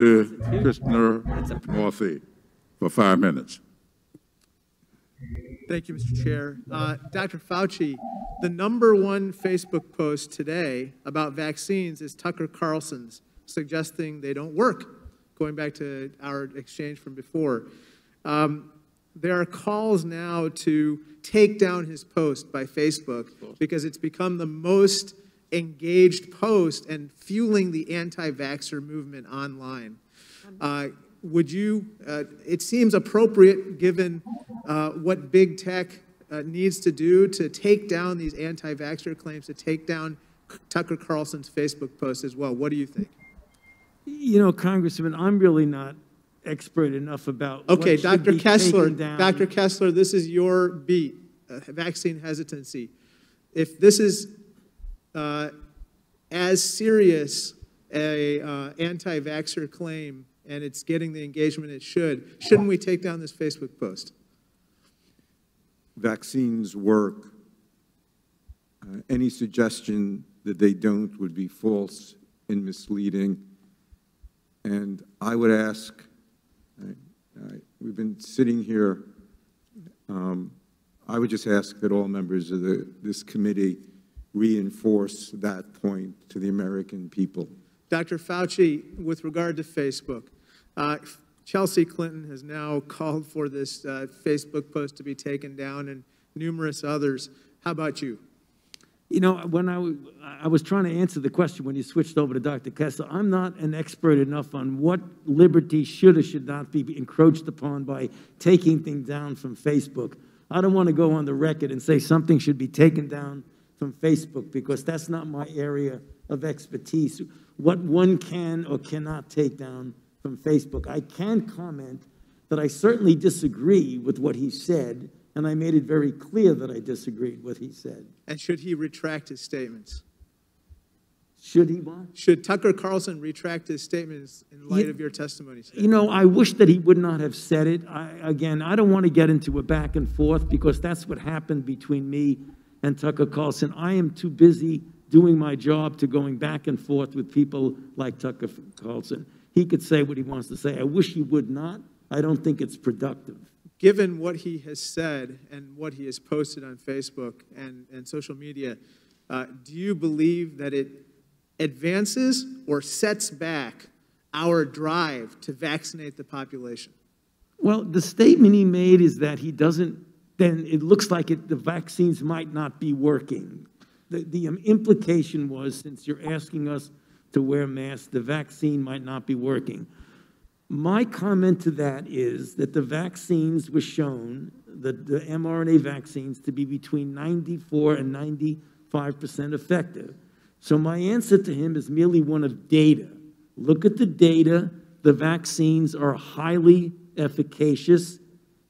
Krishnamoorthi for 5 minutes. Thank you, Mr. Chair. Dr. Fauci, the #1 Facebook post today about vaccines is Tucker Carlson's, suggesting they don't work, going back to our exchange from before. There are calls now to take down his post by Facebook because it's become the most engaged post and fueling the anti-vaxxer movement online. Would you, it seems appropriate given what big tech needs to do to take down these anti-vaxxer claims, to take down Tucker Carlson's Facebook post as well. What do you think? You know, Congressman, I'm really not expert enough about okay, what should be taken down. Dr. Kessler, this is your beat, vaccine hesitancy. If this is as serious a anti-vaxxer claim and it's getting the engagement it should, shouldn't we take down this Facebook post? Vaccines work. Any suggestion that they don't would be false and misleading. And I would ask, we've been sitting here, I would just ask that all members of this committee reinforce that point to the American people. Dr. Fauci, with regard to Facebook, Chelsea Clinton has now called for this Facebook post to be taken down and numerous others. How about you? You know, when I was trying to answer the question when you switched over to Dr. Kessler, I'm not an expert enough on what liberty should or should not be encroached upon by taking things down from Facebook. I don't want to go on the record and say something should be taken down from Facebook because that's not my area of expertise. What one can or cannot take down from Facebook. I can comment that I certainly disagree with what he said, and I made it very clear that I disagreed with what he said. And should he retract his statements? Should he what? Should Tucker Carlson retract his statements in light of your testimony? You know, I wish that he would not have said it. Again, I don't want to get into a back and forth because that's what happened between me and Tucker Carlson. I am too busy doing my job to going back and forth with people like Tucker Carlson. He could say what he wants to say. I wish he would not. I don't think it's productive. Given what he has said and what he has posted on Facebook and social media, do you believe that it advances or sets back our drive to vaccinate the population? Well, the statement he made is that he doesn't, then it looks like the vaccines might not be working. The implication was, since you're asking us to wear masks, the vaccine might not be working. My comment to that is that the vaccines were shown, the mRNA vaccines, to be between 94 and 95% effective. So my answer to him is merely one of data. Look at the data. The vaccines are highly efficacious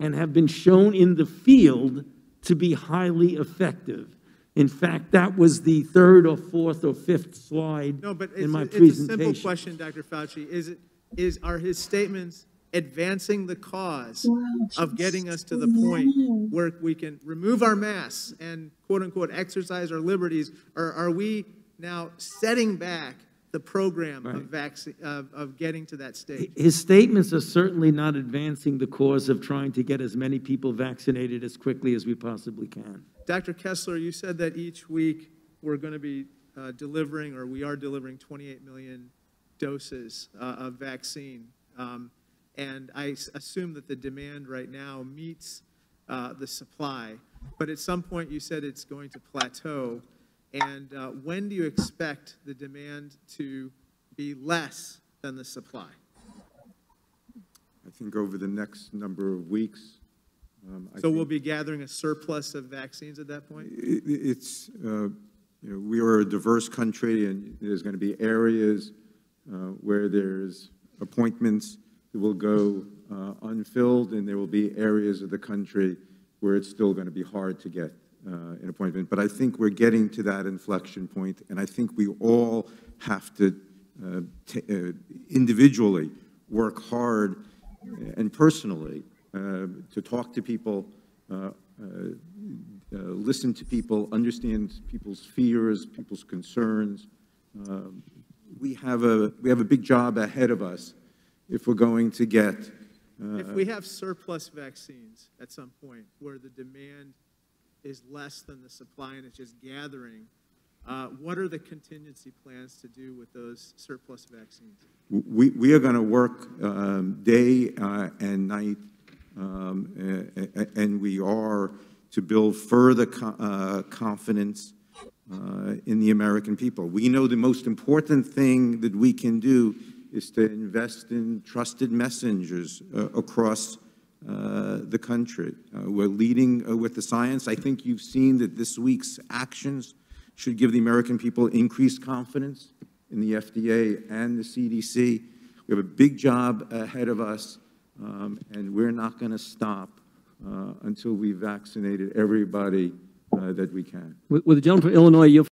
and have been shown in the field to be highly effective. In fact, that was the third or fourth or fifth slide in my presentation. It's a simple question, Dr. Fauci. Are his statements advancing the cause of getting us to the point where we can remove our masks and, quote unquote, exercise our liberties, or are we now setting back the program of getting to that stage? His statements are certainly not advancing the cause of trying to get as many people vaccinated as quickly as we possibly can. Dr. Kessler, you said that each week we're going to be delivering, or we are delivering 28 million doses of vaccine. And I assume that the demand right now meets the supply. But at some point you said it's going to plateau. And when do you expect the demand to be less than the supply? I think over the next number of weeks. So we'll be gathering a surplus of vaccines at that point? You know, we are a diverse country, and there's going to be areas where there's appointments that will go unfilled, and there will be areas of the country where it's still going to be hard to get an appointment. But I think we're getting to that inflection point, and I think we all have to individually work hard and personally to talk to people, listen to people, understand people's fears, people's concerns. We have a big job ahead of us if we're going to get If we have surplus vaccines at some point where the demand is less than the supply and it's just gathering, what are the contingency plans to do with those surplus vaccines? We are going to work day and night, and we are to build further confidence in the American people. We know the most important thing that we can do is to invest in trusted messengers across the country. We're leading with the science. I think you've seen that this week's actions should give the American people increased confidence in the FDA and the CDC. We have a big job ahead of us, and we're not going to stop until we've vaccinated everybody that we can. With the gentleman from Illinois, you'll